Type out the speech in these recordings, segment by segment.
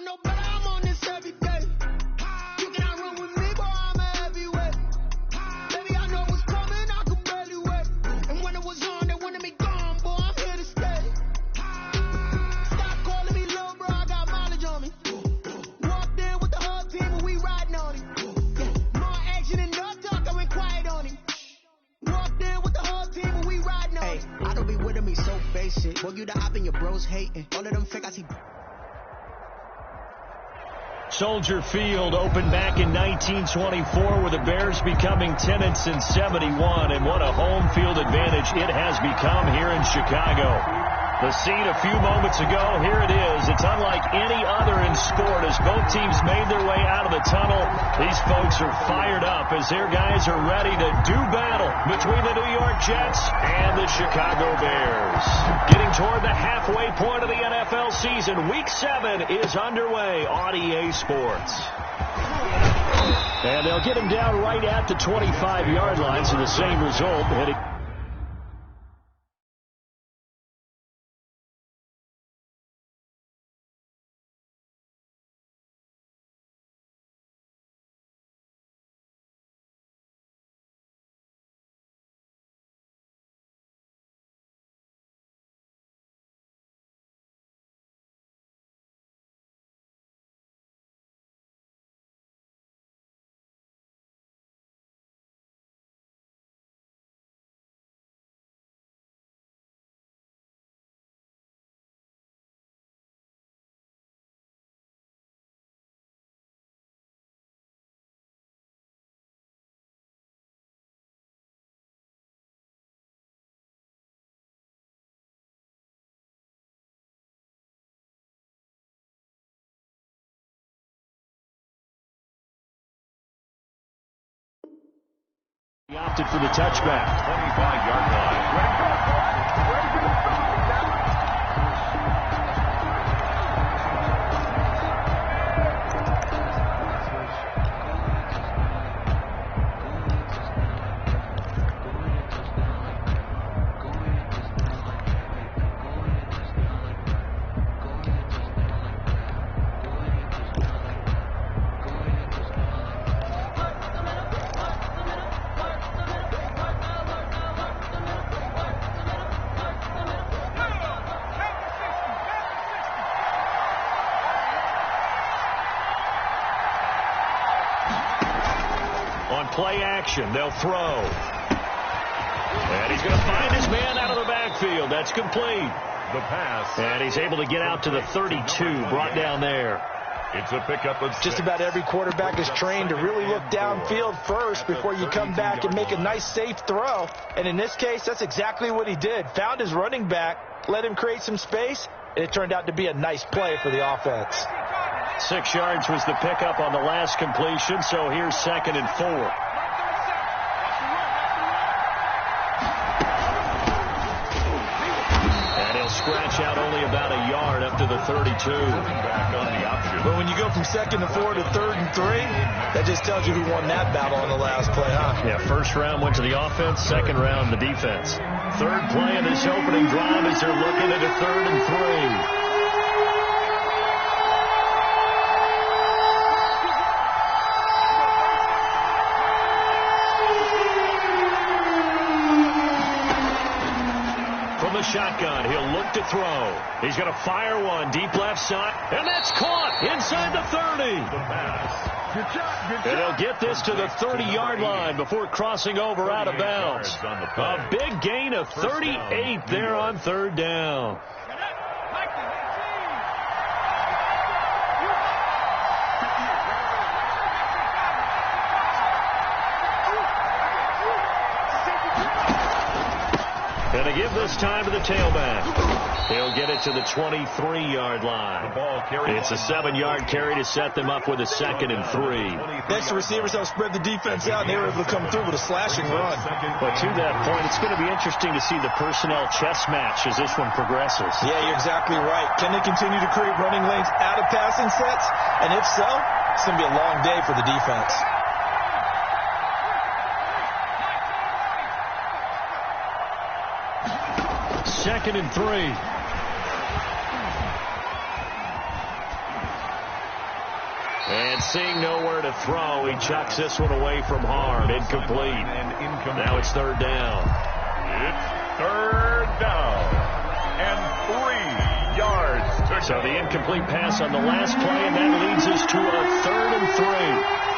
don't know, but I'm on this every day. You cannot run with me, boy, I'm a heavyweight. Baby, I know what's coming, I could barely wait. And when it was on, they wanted me gone, boy, I'm here to stay. Stop calling me low, bro, I got mileage on me. Walked in with the whole team and we riding on him. More action and no talk, I went quiet on him. Walked in with the whole team and we riding on him. I don't be with me so basic. Boy, you the op and your bros hating. All of them fake, I see. Soldier Field opened back in 1924 with the Bears becoming tenants in 71, and what a home field advantage it has become here in Chicago. The scene a few moments ago, here it is. It's unlike any other in sport as both teams made their way out of the tunnel. These folks are fired up as their guys are ready to do battle between the New York Jets and the Chicago Bears. Getting toward the halfway point of the NFL season, Week 7 is underway on EA Sports. And they'll get him down right at the 25-yard line, so the same result. Heading He opted for the touchback. 25-yard line. Ready for the throw. Ready for the throw. Play action. They'll throw. And he's going to find his man out of the backfield. That's complete. The pass. And he's able to get out to the 32, brought down there. It's a pickup of 6. Just about every quarterback is trained to really look downfield first before you come back and make a nice, safe throw. And in this case, that's exactly what he did. Found his running back, let him create some space, and it turned out to be a nice play for the offense. 6 yards was the pickup on the last completion, so here's 2nd and 4. Scratch out only about a yard up to the 32. But when you go from 2nd and 4 to 3rd and 3, that just tells you who won that battle on the last play, huh? Yeah, first round went to the offense, second round the defense. Third play of this opening drive as they're looking at a 3rd and 3. Shotgun. He'll look to throw. He's going to fire one deep left side, and that's caught inside the 30. And he'll get this to the 30-yard line before crossing over out of bounds. A big gain of 38 there on 3rd down. Going to give this time to the tailback. He'll get it to the 23-yard line. It's a 7-yard carry to set them up with a 2nd and 3. Next, the receivers help spread the defense out, and they were able to come through with a slashing run. But to that point, it's going to be interesting to see the personnel chess match as this one progresses. Yeah, you're exactly right. Can they continue to create running lanes out of passing sets? And if so, it's going to be a long day for the defense. 2nd and 3. And seeing nowhere to throw, he chucks this one away from harm. Incomplete. Now it's third down. It's third down and 3 yards. So the incomplete pass on the last play, and that leads us to a 3rd and 3.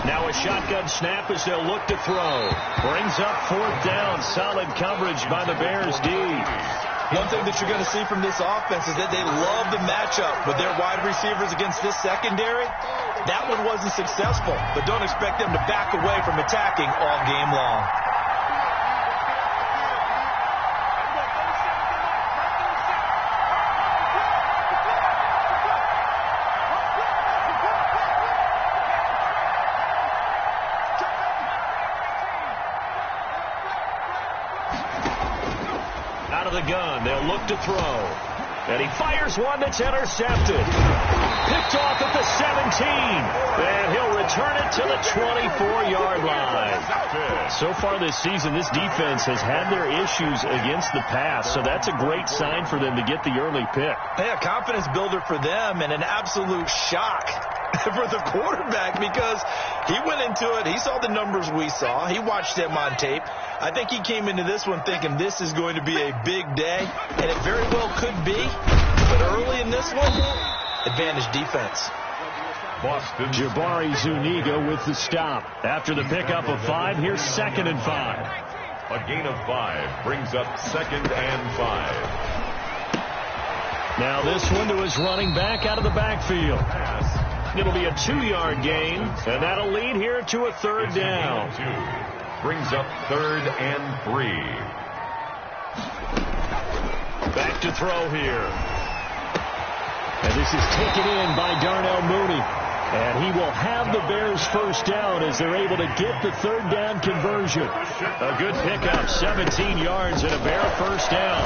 Now a shotgun snap as they'll look to throw. Brings up 4th down. Solid coverage by the Bears D. One thing that you're going to see from this offense is that they love the matchup with their wide receivers against this secondary. That one wasn't successful, but don't expect them to back away from attacking all game long. Out of the gun, they'll look to throw. And he fires one that's intercepted. Picked off at the 17. And he'll return it to the 24-yard line. So far this season, this defense has had their issues against the pass. So that's a great sign for them to get the early pick. Yeah, confidence builder for them and an absolute shock for the quarterback because he went into it. He saw the numbers we saw. He watched them on tape. I think he came into this one thinking this is going to be a big day, and it very well could be. But early in this one, advantage defense. Boston. Jabari Zuniga with the stop. After the pickup of 5, here's 2nd and 5. A gain of 5 brings up 2nd and 5. Now this one to his running back out of the backfield. It'll be a 2-yard gain, and that'll lead here to a 3rd down. Brings up 3rd and 3. Back to throw here. And this is taken in by Darnell Mooney. And he will have the Bears first down as they're able to get the 3rd down conversion. A good pickup, 17 yards and a Bear first down.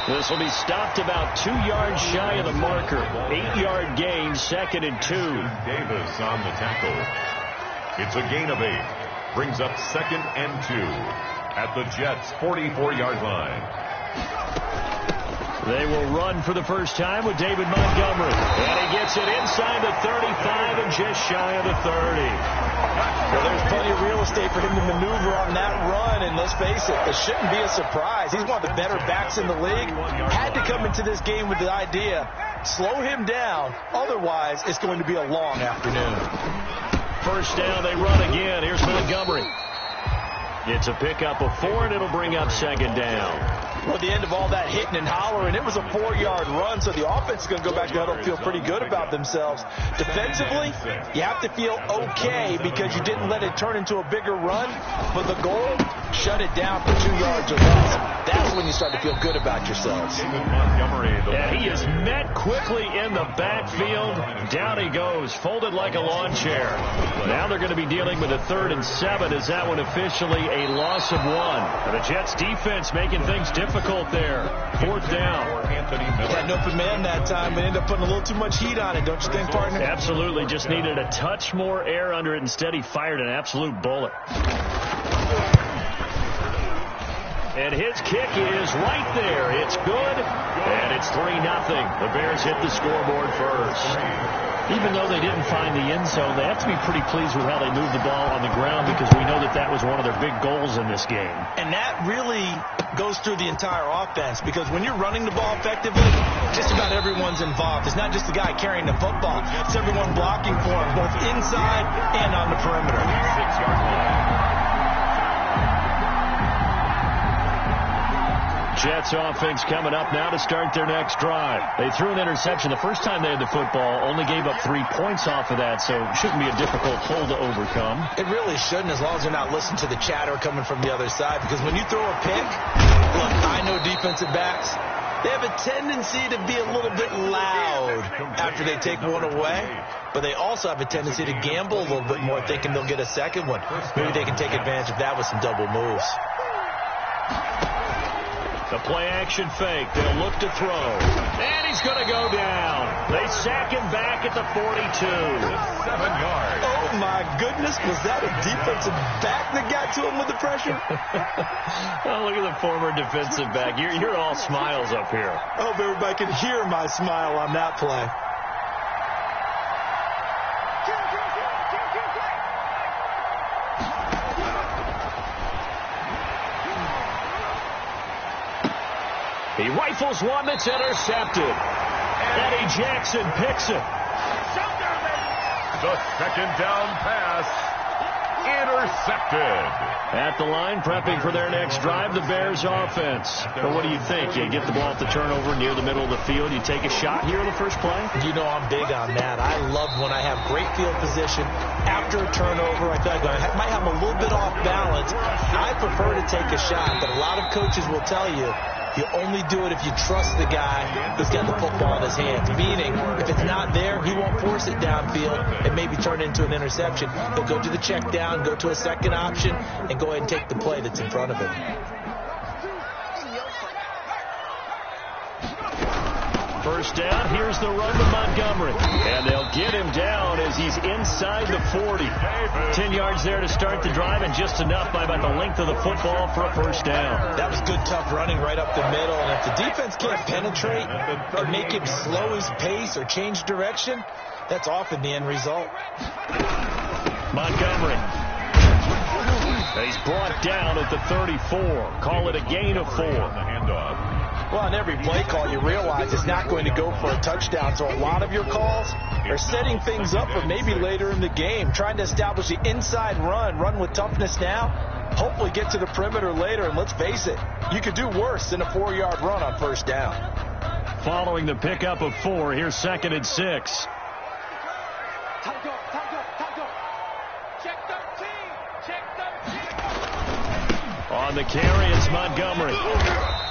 This will be stopped about 2 yards shy of the marker. 8-yard gain, 2nd and 2. Davis on the tackle. It's a gain of 8. Brings up 2nd and 2 at the Jets' 44-yard line. They will run for the first time with David Montgomery. And he gets it inside the 35 and just shy of the 30. Well, there's plenty of real estate for him to maneuver on that run, and let's face it, it shouldn't be a surprise. He's one of the better backs in the league. Had to come into this game with the idea, slow him down, otherwise it's going to be a long afternoon. First down, they run again. Here's Montgomery. It's a pickup of 4, and it'll bring up 2nd down. Well, at the end of all that hitting and hollering, it was a 4-yard run, so the offense is going to go back to the huddle and feel pretty good about themselves. Defensively, you have to feel okay because you didn't let it turn into a bigger run, but the goal, shut it down for 2 yards or less. That's when you start to feel good about yourselves. Yeah, he is met quickly in the backfield. Down he goes, folded like a lawn chair. Now they're going to be dealing with a 3rd and 7. Is that one officially a loss of 1? And the Jets defense making things difficult there. 4th down. Had an open man that time, but ended up putting a little too much heat on it, don't you think, partner? Absolutely. Just needed a touch more air under it. Instead, he fired an absolute bullet. And his kick is right there. It's good, and it's 3-0. The Bears hit the scoreboard first. Even though they didn't find the end zone, they have to be pretty pleased with how they moved the ball on the ground because we know that that was one of their big goals in this game. And that really goes through the entire offense because when you're running the ball effectively, just about everyone's involved. It's not just the guy carrying the football. It's everyone blocking for him, both inside and on the perimeter. 6-yard line. Jets offense coming up now to start their next drive. They threw an interception the first time they had the football, only gave up 3 points off of that, so it shouldn't be a difficult hole to overcome. It really shouldn't, as long as you're not listening to the chatter coming from the other side, because when you throw a pick, look, I know defensive backs, They have a tendency to be a little bit loud after they take one away, but they also have a tendency to gamble a little bit more, thinking they'll get a second one. Maybe they can take advantage of that with some double moves. The play-action fake. They'll look to throw. And he's going to go down. They sack him back at the 42. 7 yards. Oh, my goodness. Was that a defensive back that got to him with the pressure? Oh, look at the former defensive back. You're all smiles up here. I hope everybody can hear my smile on that play. He rifles one that's intercepted. Eddie Jackson picks it. The second down pass intercepted. At the line, prepping for their next drive, the Bears offense. But what do you think? You get the ball at the turnover near the middle of the field. You take a shot here in the first play? You know I'm big on that. I love when I have great field position. After a turnover, I feel like I might have a little bit off balance. I prefer to take a shot, but a lot of coaches will tell you you only do it if you trust the guy who's got the football in his hands. Meaning, if it's not there, he won't force it downfield and maybe turn it into an interception. He'll go to the check down, go to a second option, and go ahead and take the play that's in front of him. First down, here's the run to Montgomery. And they'll get him down as he's inside the 40. 10 yards there to start the drive, and just enough by about the length of the football for a first down. That was good, tough running right up the middle. And if the defense can't penetrate and make him slow his pace or change direction, that's often the end result. Montgomery. He's brought down at the 34. Call it a gain of 4. The handoff. Well, on every play call, you realize it's not going to go for a touchdown. So a lot of your calls are setting things up for maybe later in the game, trying to establish the inside run with toughness now, hopefully get to the perimeter later. And let's face it, you could do worse than a 4-yard run on first down. Following the pickup of 4, here's 2nd and 6. On the carry, it's Montgomery.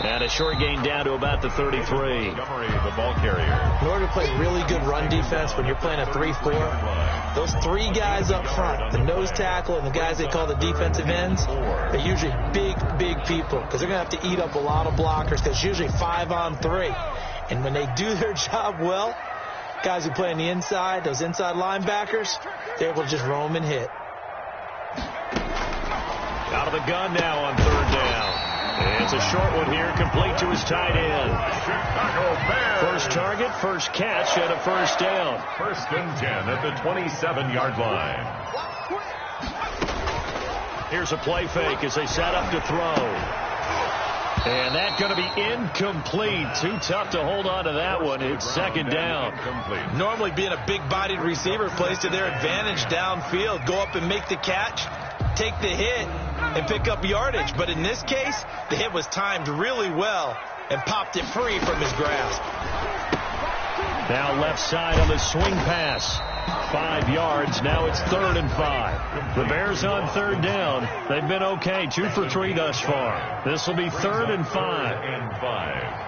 And a short gain down to about the 33. Montgomery, the ball carrier. In order to play really good run defense when you're playing a 3-4, those 3 guys up front, the nose tackle and the guys they call the defensive ends, are usually big people because they're going to have to eat up a lot of blockers because it's usually 5-on-3. And when they do their job well, guys who play on the inside, those inside linebackers, they're able to just roam and hit. Out of the gun now on 3rd down. It's a short one here, complete to his tight end. Chicago Bears. First target, first catch, and a first down. 1st and 10 at the 27-yard line. Here's a play fake as they set up to throw. And that's going to be incomplete. Too tough to hold on to that one. It's 2nd down. Incomplete. Normally being a big-bodied receiver plays to their advantage downfield. Go up and make the catch, take the hit, and pick up yardage. But in this case, the hit was timed really well and popped it free from his grasp. Now left side on the swing pass. 5 yards. Now it's 3rd and 5. The Bears on 3rd down. They've been okay. 2 for 3 thus far. This will be 3rd and 5.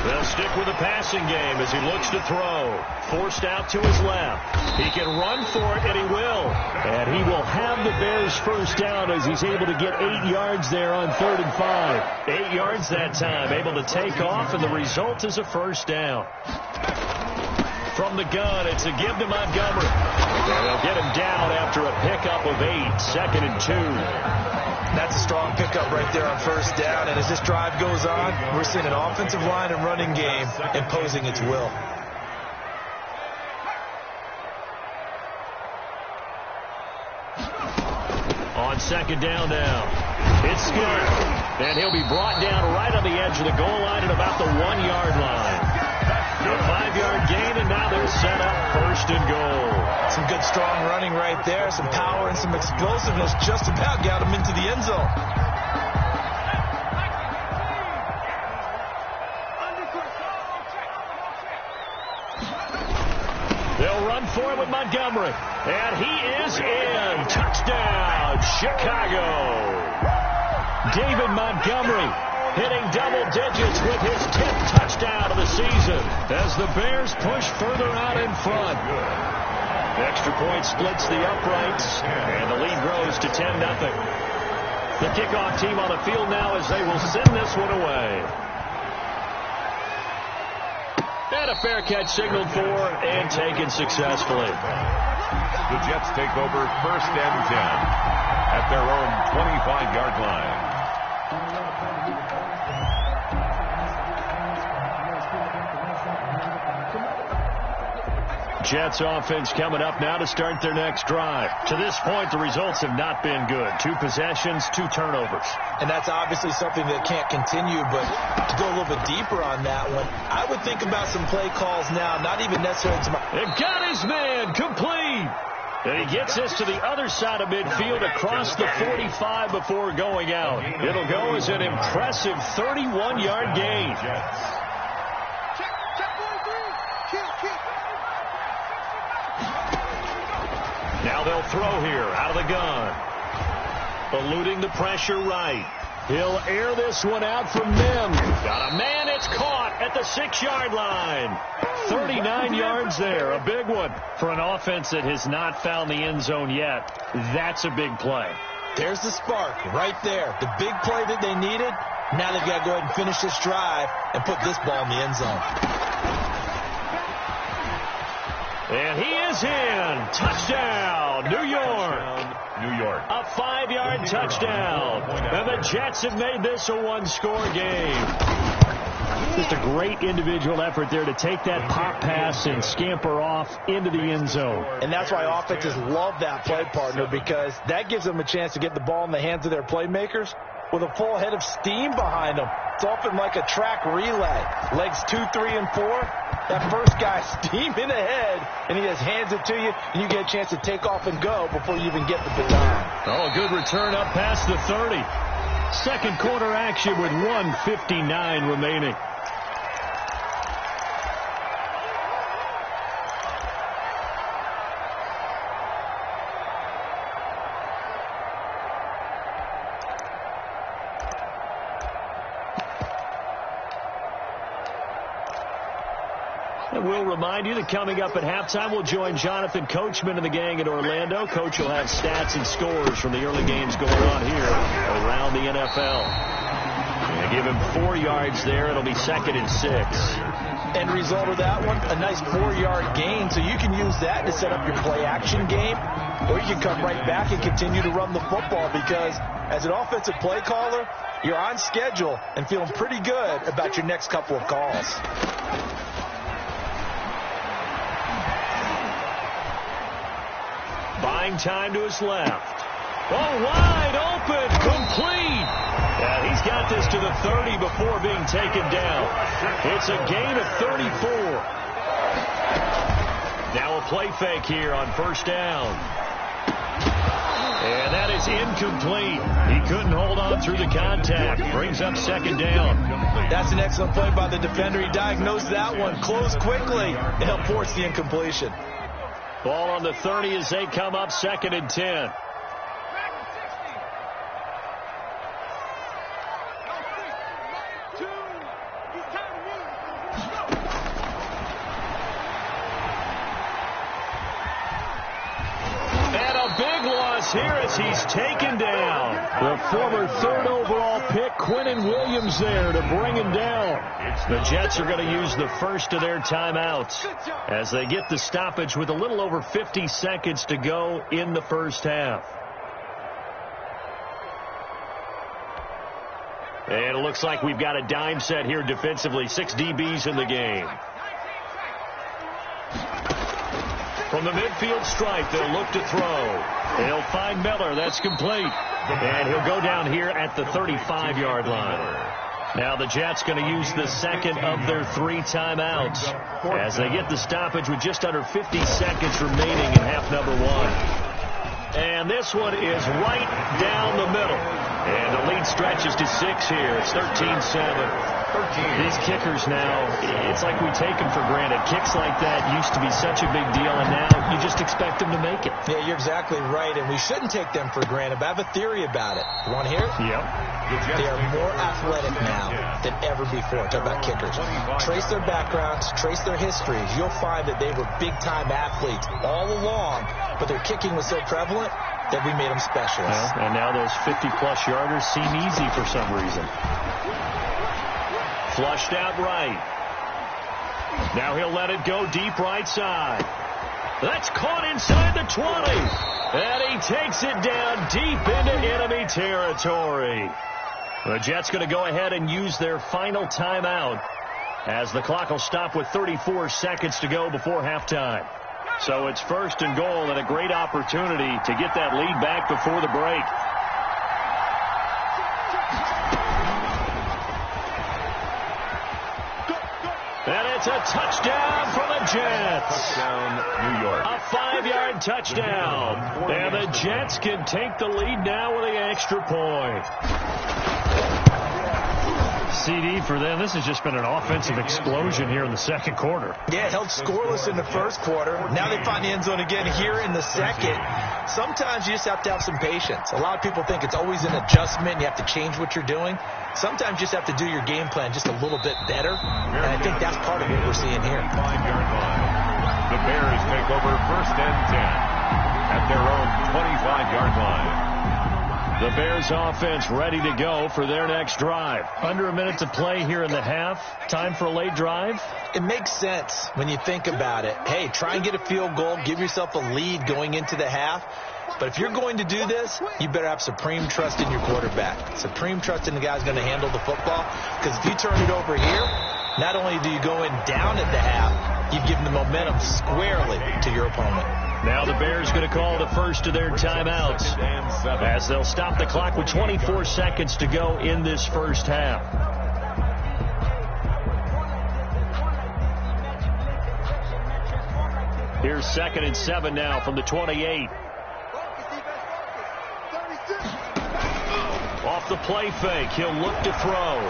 They'll stick with the passing game as he looks to throw. Forced out to his left. He can run for it, and he will. And he will have the Bears first down as he's able to get 8 yards there on 3rd and 5. 8 yards that time, able to take off, and the result is a first down. From the gun, it's a give to Montgomery. And they'll get him down after a pickup of 8. 2nd and 2. That's a strong pickup right there on first down. And as this drive goes on, we're seeing an offensive line and running game imposing its will. On 2nd down now. It's Skinner. And he'll be brought down right on the edge of the goal line at about the 1-yard line. A 5-yard gain, and now they're set up 1st and goal. Some good strong running right there. Some power and some explosiveness just about got him into the end zone. They'll run for it with Montgomery. And he is in. Touchdown, Chicago. David Montgomery hitting double digits with his 10th touchdown of the season as the Bears push further out in front. The extra point splits the uprights, and the lead grows to 10-0. The kickoff team on the field now as they will send this one away. And a fair catch signaled for and taken successfully. The Jets take over 1st and 10 at their own 25-yard line. Jets offense coming up now to start their next drive. To this point, the results have not been good. 2 possessions, 2 turnovers. And that's obviously something that can't continue, but to go a little bit deeper on that one, I would think about some play calls now, not even necessarily to It got his man complete. And he gets this to the other side of midfield across the 45 before going out. It'll go as an impressive 31-yard gain. Now they'll throw here out of the gun. Eluding the pressure right. He'll air this one out from Mim. Got a man, it's caught at the 6-yard line. 39 yards there, a big one for an offense that has not found the end zone yet. That's a big play. There's the spark right there. The big play that they needed. Now they've got to go ahead and finish this drive and put this ball in the end zone. And he is in. Touchdown, New York. New York. A 5-yard touchdown. And the Jets have made this a 1-score game. Just a great individual effort there to take that pop pass and scamper off into the end zone. And that's why offenses love that play partner, because that gives them a chance to get the ball in the hands of their playmakers with a full head of steam behind them. It's often like a track relay. Legs 2, 3, and 4. That first guy steaming ahead, and he just hands it to you, and you get a chance to take off and go before you even get the baton. Oh, a good return up past the 30. Second quarter action with 1:59 remaining. And we'll remind you that coming up at halftime, we'll join Jonathan Coachman and the gang in Orlando. Coach will have stats and scores from the early games going on here around the NFL. And give him 4 yards there. It'll be 2nd and 6. End result of that one, a nice 4-yard gain. So you can use that to set up your play-action game, or you can come right back and continue to run the football, because as an offensive play caller, you're on schedule and feeling pretty good about your next couple of calls. Buying time to his left. Oh, wide open, complete. Yeah, he's got this to the 30 before being taken down. It's a gain of 34. Now a play fake here on 1st down. And that is incomplete. He couldn't hold on through the contact. Brings up 2nd down. That's an excellent play by the defender. He diagnosed that one, closed quickly, and helped force the incompletion. Ball on the 30 as they come up 2nd and 10. And a big loss here as he's taken down. The former 3rd overall pick, Quinnen Williams, there to bring him down. The Jets are going to use the first of their timeouts as they get the stoppage with a little over 50 seconds to go in the first half. And it looks like we've got a dime set here defensively. 6 DBs in the game. From the midfield stripe, they'll look to throw. They'll find Miller. That's complete. And he'll go down here at the 35-yard line. Now the Jets going to use the 2nd of their 3 timeouts as they get the stoppage with just under 50 seconds remaining in half number 1. And this one is right down the middle. And the lead stretches to 6 here. It's 13-7. 13. These kickers now, it's like we take them for granted. Kicks like that used to be such a big deal, and now you just expect them to make it. Yeah, you're exactly right, and we shouldn't take them for granted, but I have a theory about it. You want to hear it? Yep. They are more athletic now than ever before. Talk about kickers. Trace their backgrounds, trace their histories. You'll find that they were big-time athletes all along, but their kicking was so prevalent that we made them specialists. Well, and now those 50-plus yarders seem easy for some reason. Flushed out right. Now he'll let it go deep right side. That's caught inside the 20. And he takes it down deep into enemy territory. The Jets going to go ahead and use their final timeout as the clock will stop with 34 seconds to go before halftime. So it's first and goal and a great opportunity to get that lead back before the break. And it's a touchdown for the Jets. Touchdown, New York. A 5-yard touchdown. And the Jets can take the lead now with the extra point. CD for them. This has just been an offensive explosion here in the second quarter. Yeah, held scoreless in the first quarter. Now they find the end zone again here in the second. Sometimes you just have to have some patience. A lot of people think it's always an adjustment. You have to change what you're doing. Sometimes you just have to do your game plan just a little bit better. And I think that's part of what we're seeing here. 5-yard line. The Bears take over first and 10 at their own 25-yard line. The Bears offense ready to go for their next drive. Under a minute to play here in the half. Time for a late drive. It makes sense when you think about it. Hey, try and get a field goal. Give yourself a lead going into the half. But if you're going to do this, you better have supreme trust in your quarterback. Supreme trust in the guy's going to handle the football. Because if you turn it over here, not only do you go in down at the half, you've given the momentum squarely to your opponent. Now the Bears going to call the first of their timeouts as they'll stop the clock with 24 seconds to go in this first half. Here's 2nd and 7 now from the 28. Off the play fake, he'll look to throw.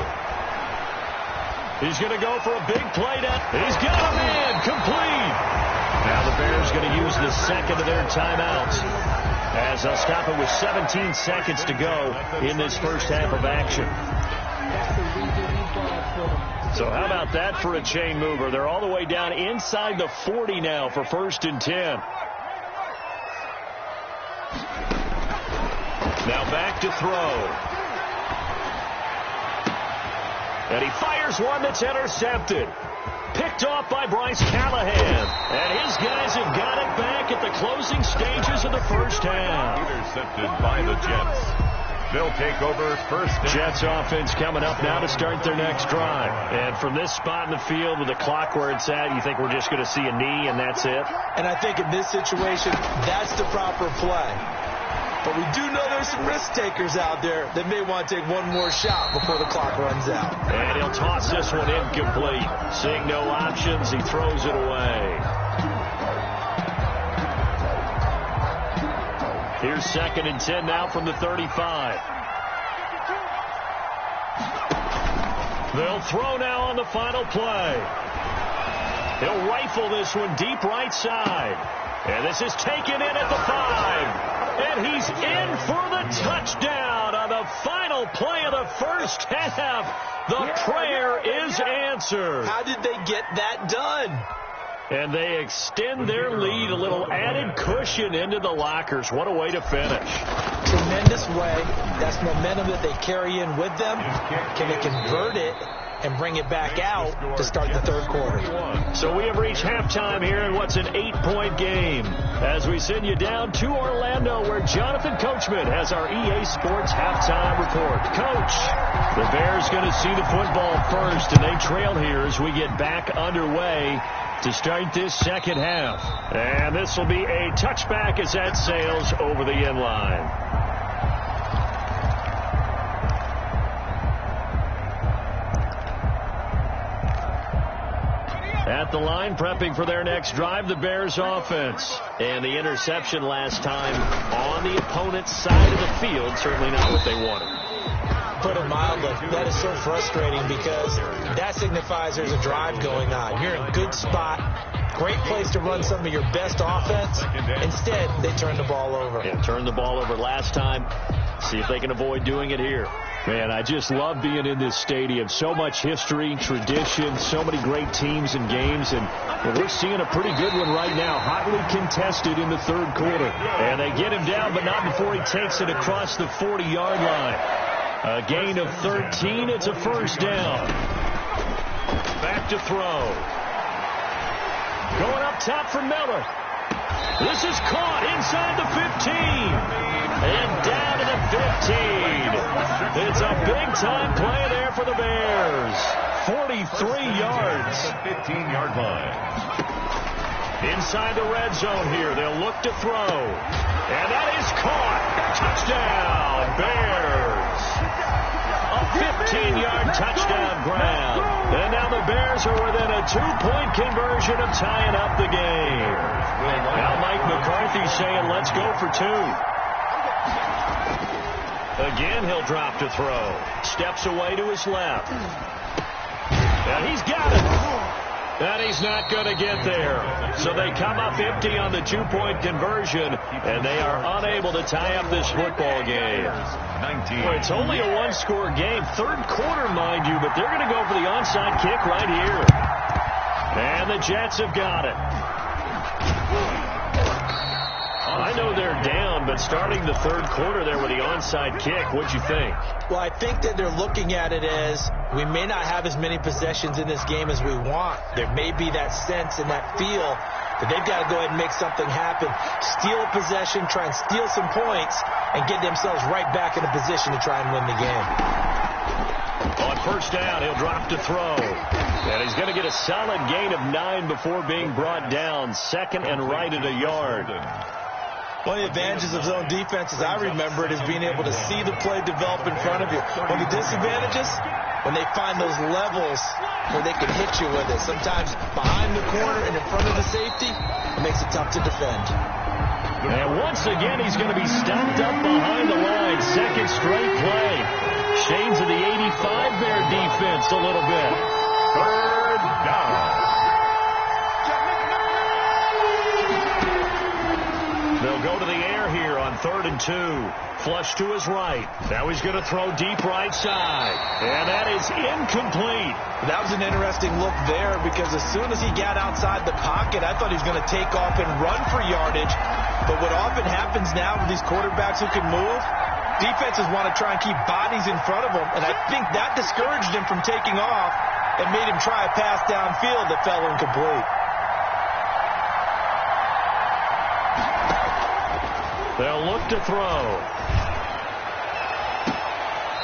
He's going to go for a big play. He's got him in, complete. Now the Bears going to use the second of their timeouts as they'll stop it with 17 seconds to go in this first half of action. So how about that for a chain mover? They're all the way down inside the 40 now for 1st and 10. Now back to throw. And he fires one that's intercepted. Picked off by Bryce Callahan. And his guys have got it back at the closing stages of the first half. Intercepted by the Jets. They'll take over first. Jets offense coming up now to start their next drive. And from this spot in the field with the clock where it's at, you think we're just going to see a knee and that's it? And I think in this situation, that's the proper play. But we do know there's some risk takers out there that may want to take one more shot before the clock runs out. And he'll toss this one incomplete. Seeing no options, he throws it away. Here's 2nd and 10 now from the 35. They'll throw now on the final play. He'll rifle this one deep right side. And this is taken in at the 5. And he's in for the touchdown on the final play of the first half. The prayer is answered. How did they get that done? And they extend their lead, a little added cushion into the lockers. What a way to finish. Tremendous way. That's momentum that they carry in with them. Can they convert it and bring it back out to start the third quarter? So we have reached halftime here in what's an 8-point game as we send you down to Orlando where Jonathan Coachman has our EA Sports halftime report. Coach, the Bears going to see the football first, and they trail here as we get back underway to start this second half. And this will be a touchback as that sails over the end line. At the line, prepping for their next drive, the Bears offense. And the interception last time on the opponent's side of the field, certainly not what they wanted. put it mildly. That is so frustrating because that signifies there's a drive going on. You're in a good spot. Great place to run some of your best offense. Instead, they turn the ball over. Yeah, turned the ball over last time. See if they can avoid doing it here. Man, I just love being in this stadium. So much history, tradition, so many great teams and games, and we're seeing a pretty good one right now. Hotly contested in the third quarter. And they get him down, but not before he takes it across the 40-yard line. A gain of 13. It's a first down. Back to throw. Going up top for Miller. This is caught inside the 15. And down to the 15. It's a big-time play there for the Bears. 43 yards. 15-yard line. Inside the red zone here. They'll look to throw. And that is caught. Touchdown, Bears. A 15-yard touchdown grab. And now the Bears are within a 2-point conversion of tying up the game. Now Mike McCarthy saying, let's go for 2. Again, he'll drop to throw. Steps away to his left. And he's got it. And he's not going to get there. So they come up empty on the 2-point conversion, and they are unable to tie up this football game. Well, it's only a one-score game. Third quarter, mind you, but they're going to go for the onside kick right here. And the Jets have got it. I know they're down, but starting the third quarter there with the onside kick, what'd you think? Well, I think that they're looking at it as we may not have as many possessions in this game as we want. There may be that sense and that feel that they've got to go ahead and make something happen. Steal a possession, try and steal some points, and get themselves right back in a position to try and win the game. On first down, he'll drop to throw. And he's going to get a solid gain of 9 before being brought down. Second and right at a yard. One of the advantages of zone defense, as I remember it, is being able to see the play develop in front of you. One of the disadvantages, when they find those levels where they can hit you with it. Sometimes behind the corner and in front of the safety, it makes it tough to defend. And once again, he's going to be stopped up behind the line. Second straight play. Shades of the 85 Bear defense a little bit. Third down. They'll go to the air here on 3rd and 2. Flush to his right. Now he's going to throw deep right side. And that is incomplete. That was an interesting look there because as soon as he got outside the pocket, I thought he was going to take off and run for yardage. But what often happens now with these quarterbacks who can move, defenses want to try and keep bodies in front of them. And I think that discouraged him from taking off and made him try a pass downfield that fell incomplete. They'll look to throw.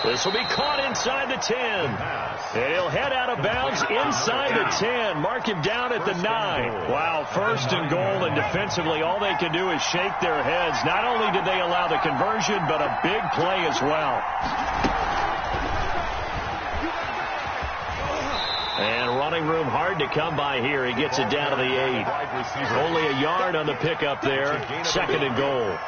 This will be caught inside the 10. And he'll head out of bounds inside the 10. Mark him down at the 9. Wow, first and goal, and defensively all they can do is shake their heads. Not only did they allow the conversion, but a big play as well. And running room hard to come by here. He gets it down to the 8. Only a yard on the pickup there. Second and goal.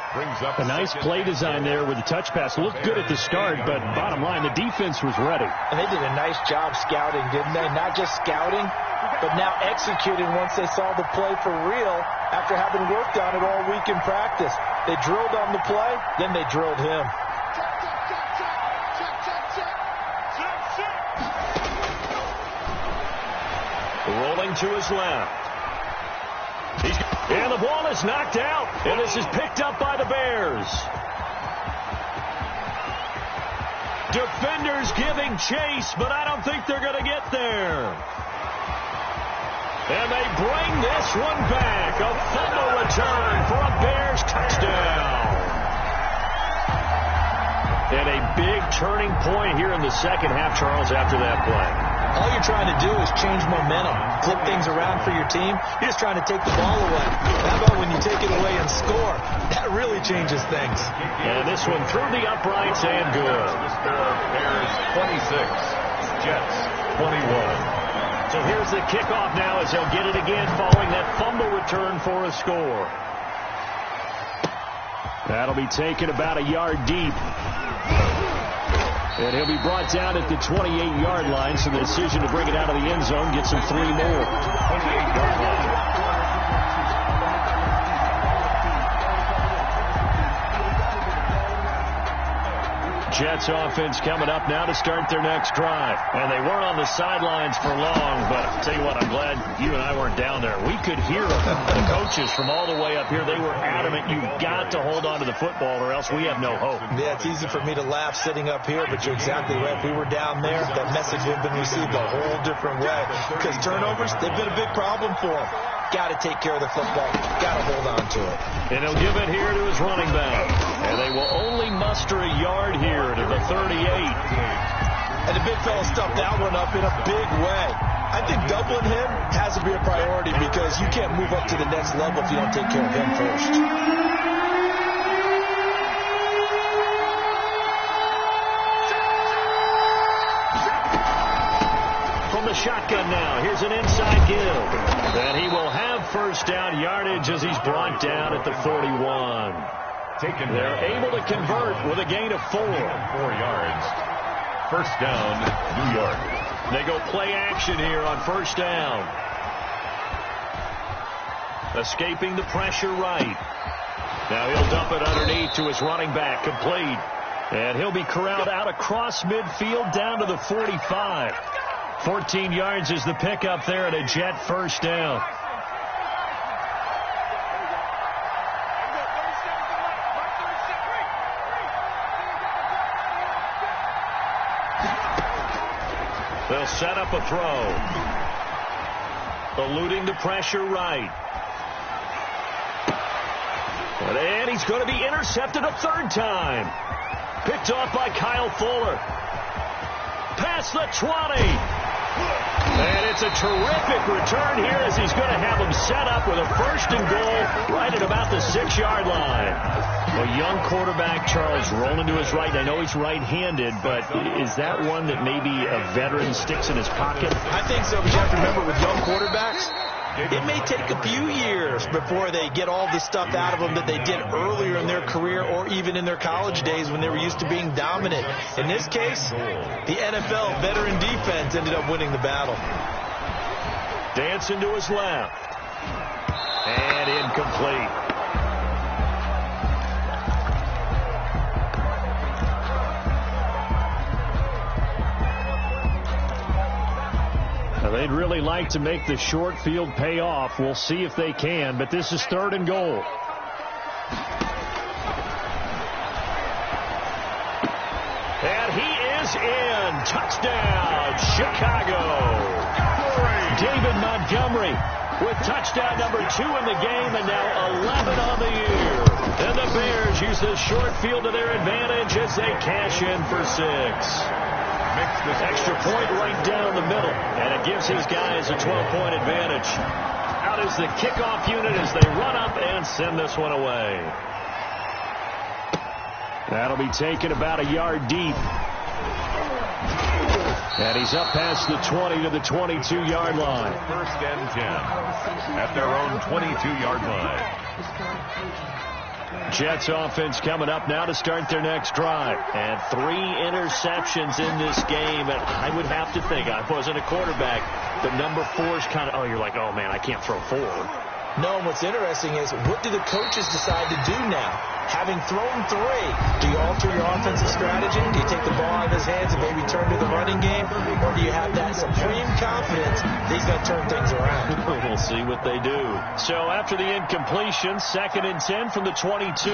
A nice play design there with the touch pass. Looked good at the start, but bottom line, the defense was ready. And they did a nice job scouting, didn't they? Not just scouting, but now executing once they saw the play for real after having worked on it all week in practice. They drilled on the play, then they drilled him. Rolling to his left. And the ball is knocked out. And this is picked up by the Bears. Defenders giving chase, but I don't think they're going to get there. And they bring this one back. A fumble return for a Bears touchdown. And a big turning point here in the second half, Charles, after that play. All you're trying to do is change momentum, flip things around for your team. You're just trying to take the ball away. How about when you take it away and score? That really changes things. And this one through the uprights and good. Bears 26, Jets 21. So here's the kickoff now as they'll get it again following that fumble return for a score. That'll be taken about a yard deep. And he'll be brought down at the 28-yard line, so the decision to bring it out of the end zone gets him 3 more. 28-yard line. Jets offense coming up now to start their next drive. And they weren't on the sidelines for long, but I'll tell you what, I'm glad you and I weren't down there. We could hear the coaches from all the way up here. They were adamant, you've got to hold on to the football or else we have no hope. Yeah, it's easy for me to laugh sitting up here, but you're exactly right. If we were down there, that message would have been received a whole different way. Because turnovers, they've been a big problem for them. Got to take care of the football. Got to hold on to it. And he'll give it here to his running back. And they will only muster a yard here to the 38. And the big fella stuffed that one up in a big way. I think doubling him has to be a priority because you can't move up to the next level if you don't take care of him first. From the shotgun now, here's an inside give. And he will have first down yardage as he's brought down at the 41. They're able to convert with a gain of 4. 4 yards. First down, New York. They go play action here on first down. Escaping the pressure right. Now he'll dump it underneath to his running back, complete. And he'll be corralled out across midfield down to the 45. 14 yards is the pickup there at a Jet first down. They'll set up a throw. Eluding the pressure right. And he's going to be intercepted a third time. Picked off by Kyle Fuller. Past the 20. And it's a terrific return here as he's going to have him set up with a first and goal right at about the 6-yard line. A young quarterback, Charles, rolling to his right. I know he's right-handed, but is that one that maybe a veteran sticks in his pocket? I think so, but you have to remember with young quarterbacks, it may take a few years before they get all the stuff out of them that they did earlier in their career or even in their college days when they were used to being dominant. In this case, the NFL veteran defense ended up winning the battle. Dancing to his left. And incomplete. They'd really like to make the short field pay off. We'll see if they can, but this is third and goal. And he is in. Touchdown, Chicago. David Montgomery with touchdown number 2 in the game and now 11 on the year. And the Bears use this short field to their advantage as they cash in for 6. Extra point right down the middle, and it gives his guys a 12-point advantage. Out is the kickoff unit as they run up and send this one away. That'll be taken about a yard deep. And he's up past the 20 to the 22-yard line. First and 10 at their own 22-yard line. Jets offense coming up now to start their next drive. And 3 interceptions in this game. And I would have to think, I wasn't a quarterback, but number 4 is kind of, you're like, oh, man, I can't throw 4. No, and what's interesting is, what do the coaches decide to do now? Having thrown 3, do you alter your offensive strategy? Do you take the ball out of his hands and maybe turn to the running game? Or do you have that supreme confidence that he's going to turn things around? We'll see what they do. So after the incompletion, 2nd and 10 from the 22.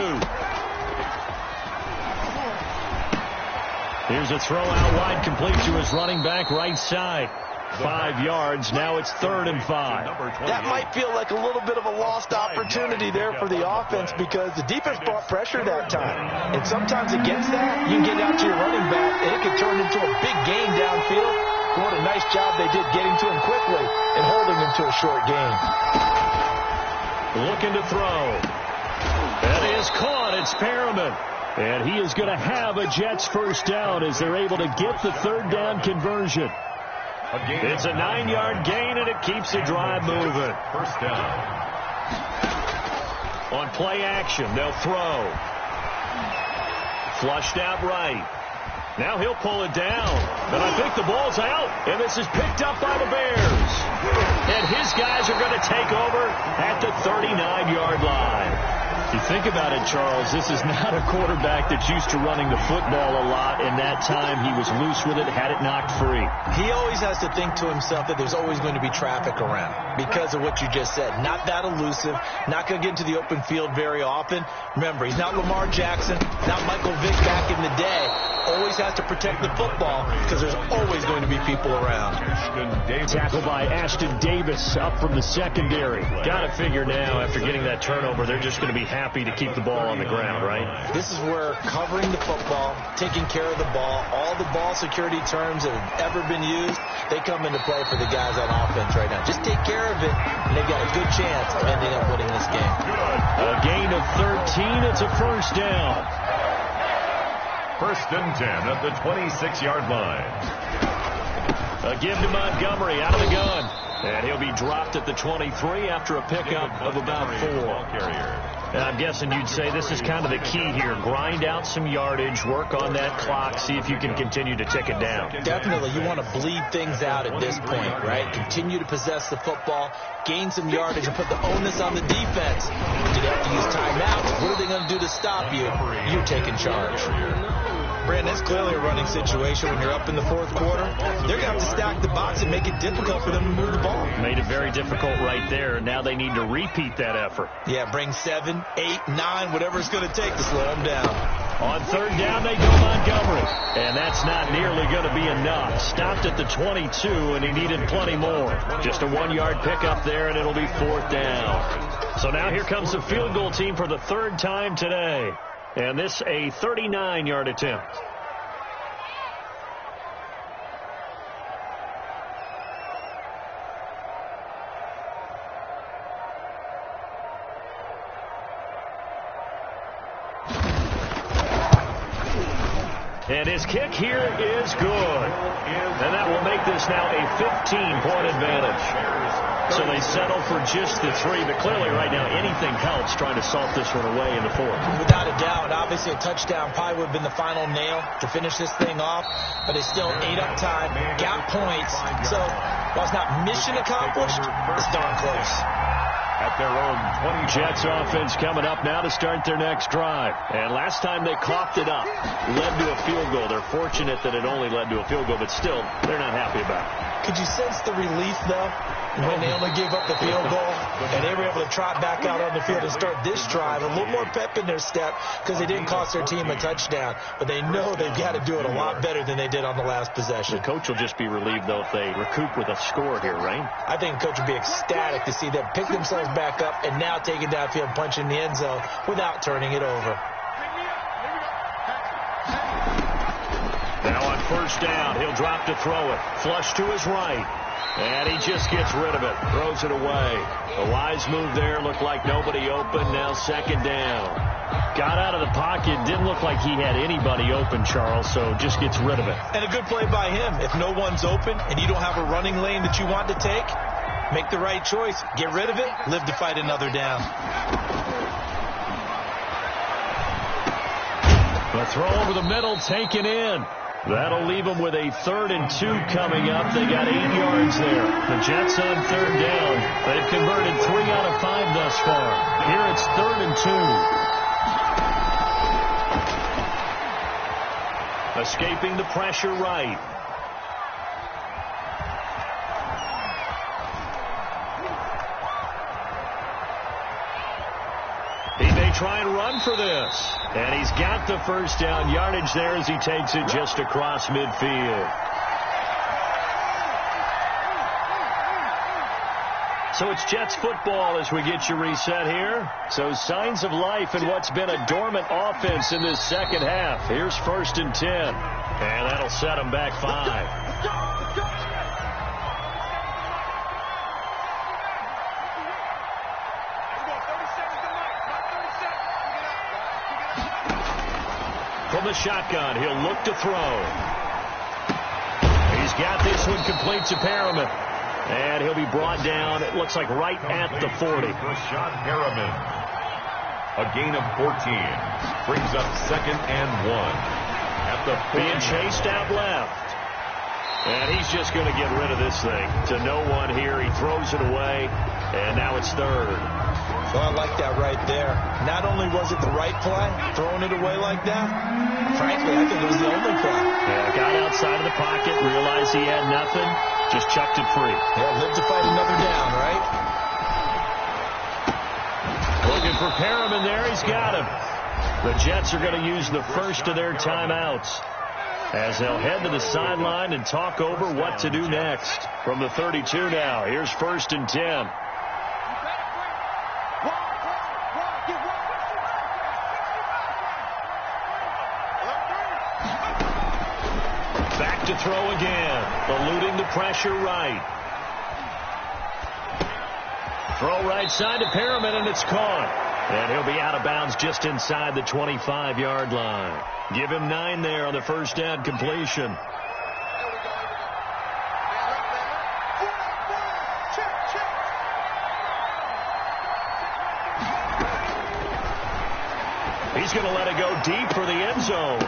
Here's a throw out wide, complete to his running back right side. 5 yards. Now it's 3rd and 5. That might feel like a little bit of a lost opportunity there for the offense because the defense brought pressure that time. And sometimes against that, you can get out to your running back, and it can turn into a big gain downfield. What a nice job they did getting to him quickly and holding him to a short gain. Looking to throw. That is caught. It's Perriman. And he is going to have a Jets first down as they're able to get the 3rd down conversion. It's a 9-yard gain, and it keeps the drive moving. First down. On play action, they'll throw. Flushed out right. Now he'll pull it down. And I think the ball's out. And this is picked up by the Bears. And his guys are going to take over at the 39-yard line. If you think about it, Charles, this is not a quarterback that's used to running the football a lot, and that time he was loose with it, had it knocked free. He always has to think to himself that there's always going to be traffic around because of what you just said. Not that elusive, not going to get into the open field very often. Remember, he's not Lamar Jackson, not Michael Vick back in the day. Always has to protect the football because there's always going to be people around. Tackled by Ashton Davis up from the secondary. Got to figure now, after getting that turnover, they're just going to be happy to keep the ball on the ground, right? This is where covering the football, taking care of the ball, all the ball security terms that have ever been used, they come into play for the guys on offense right now. Just take care of it, and they've got a good chance of ending up winning this game. A gain of 13. It's a first down. First and 10 at the 26-yard line. A give to Montgomery out of the gun. And he'll be dropped at the 23 after a pickup of about 4. And I'm guessing you'd say this is kind of the key here. Grind out some yardage, work on that clock, see if you can continue to tick it down. Definitely. You want to bleed things out at this point, right? Continue to possess the football, gain some yardage, and put the onus on the defense. Did you have to use timeouts? What are they going to do to stop you? You're taking charge. Brandon, it's clearly a running situation when you're up in the fourth quarter. They're going to have to stack the box and make it difficult for them to move the ball. Made it very difficult right there. Now they need to repeat that effort. Yeah, bring 7, 8, 9, whatever it's going to take to slow them down. On third down, they go Montgomery. And that's not nearly going to be enough. Stopped at the 22, and he needed plenty more. Just a 1-yard pickup there, and it'll be fourth down. So now here comes the field goal team for the third time today. And this a 39-yard attempt. And his kick here is good. And that will make this now a 15-point advantage. So they settle for just the 3, but clearly right now anything helps trying to salt this one away in the fourth. Without a doubt, obviously a touchdown probably would have been the final nail to finish this thing off, but they still ate up time, got points. So while it's not mission accomplished, it's darn close. At their own 20. Jets offense coming up now to start their next drive. And last time they coughed it up, led to a field goal. They're fortunate that it only led to a field goal, but still, they're not happy about it. Could you sense the relief, though, when they only gave up the field goal and they were able to trot back out on the field and start this drive? A little more pep in their step because they didn't cost their team a touchdown, but they know they've got to do it a lot better than they did on the last possession. The coach will just be relieved, though, if they recoup with a score here, right? I think the coach will be ecstatic to see them pick themselves back up and now take it downfield, punch in the end zone without turning it over. Now on first down, he'll drop to throw it. Flush to his right. And he just gets rid of it. Throws it away. A wise move there. Looked like nobody open. Now second down. Got out of the pocket. Didn't look like he had anybody open, Charles, so just gets rid of it. And a good play by him. If no one's open and you don't have a running lane that you want to take, make the right choice. Get rid of it. Live to fight another down. The throw over the middle, taken in. That'll leave them with a 3rd and 2 coming up. They got 8 yards there. The Jets on third down. They've converted 3 out of 5 thus far. Here it's 3rd and 2. Escaping the pressure right. He may try and run for this. And he's got the first down yardage there as he takes it just across midfield. So it's Jets football as we get you reset here. So signs of life in what's been a dormant offense in this second half. Here's 1st and 10. And that'll set them back 5. From the shotgun, he'll look to throw. He's got this one complete to Perriman. And he'll be brought down, it looks like right at the 40. Rashad Perriman. A gain of 14. Brings up 2nd and 1. At the Being chased out left. And he's just going to get rid of this thing to no one here. He throws it away, and now it's third. Well, I like that right there. Not only was it the right play, throwing it away like that, frankly, I think it was the only play. Yeah, got outside of the pocket, realized he had nothing, just chucked it free. Yeah, live to fight another down, right? Looking for Perriman there. He's got him. The Jets are going to use the first of their timeouts as they'll head to the sideline and talk over what to do next. From the 32 now, here's 1st and 10. Back to throw again, eluding the pressure right. Throw right side to Perriman, and it's caught. And he'll be out of bounds just inside the 25-yard line. Give him 9 there on the first down completion. He's going to let it go deep for the end zone.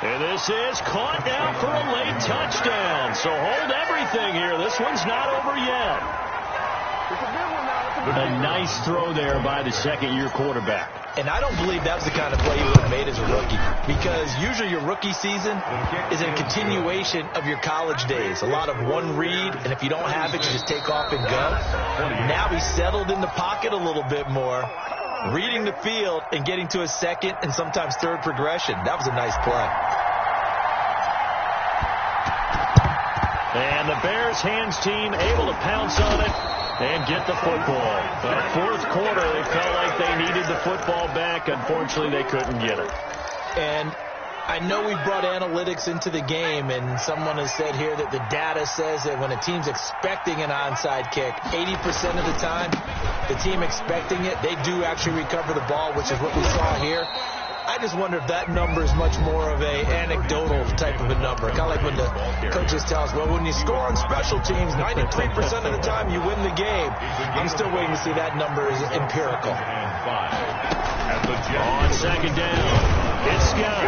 And this is caught down for a late touchdown. So hold everything here. This one's not over yet. A nice throw there by the second-year quarterback. And I don't believe that was the kind of play he would have made as a rookie, because usually your rookie season is a continuation of your college days. A lot of one read, and if you don't have it, you just take off and go. Now he's settled in the pocket a little bit more, reading the field and getting to a second and sometimes third progression. That was a nice play. And the Bears hands team able to pounce on it and get the football. Fourth quarter, they felt like they needed the football back. Unfortunately, they couldn't get it. And I know we brought analytics into the game, and someone has said here that the data says that when a team's expecting an onside kick, 80% of the time, the team expecting it, they do actually recover the ball, which is what we saw here. I just wonder if that number is much more of a anecdotal type of a number. Kind of like when the coaches tell us, well, when you score on special teams, 93% of the time you win the game. I'm still waiting to see that number is empirical. On second down, it's Scott.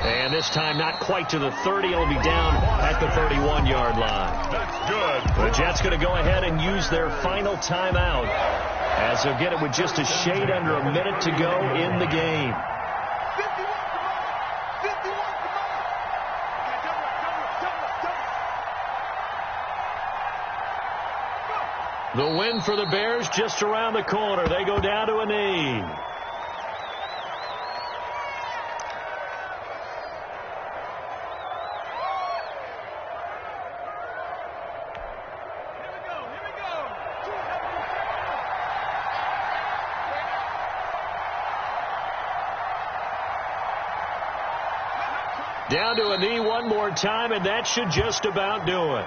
And this time not quite to the 30. It'll be down at the 31-yard line. That's good. The Jets going to go ahead and use their final timeout as they'll get it with just a shade under a minute to go in the game. The win for the Bears just around the corner. They go down to a knee. Down to a knee one more time, and that should just about do it.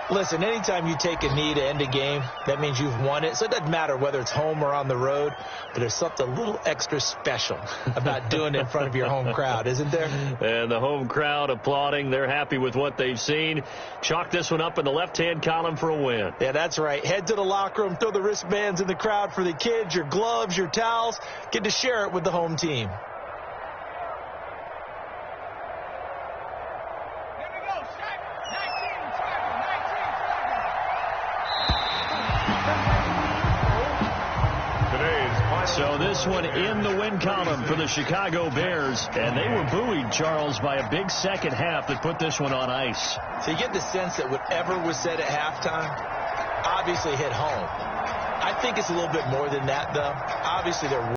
Listen, anytime you take a knee to end a game, that means you've won it. So it doesn't matter whether it's home or on the road, but there's something a little extra special about doing it in front of your home crowd, isn't there? And the home crowd applauding. They're happy with what they've seen. Chalk this one up in the left-hand column for a win. Yeah, that's right. Head to the locker room, throw the wristbands in the crowd for the kids, your gloves, your towels. Get to share it with the home team. So this one in the win column for the Chicago Bears. And they were buoyed, Charles, by a big second half that put this one on ice. So you get the sense that whatever was said at halftime obviously hit home. I think it's a little bit more than that, though. Obviously, they're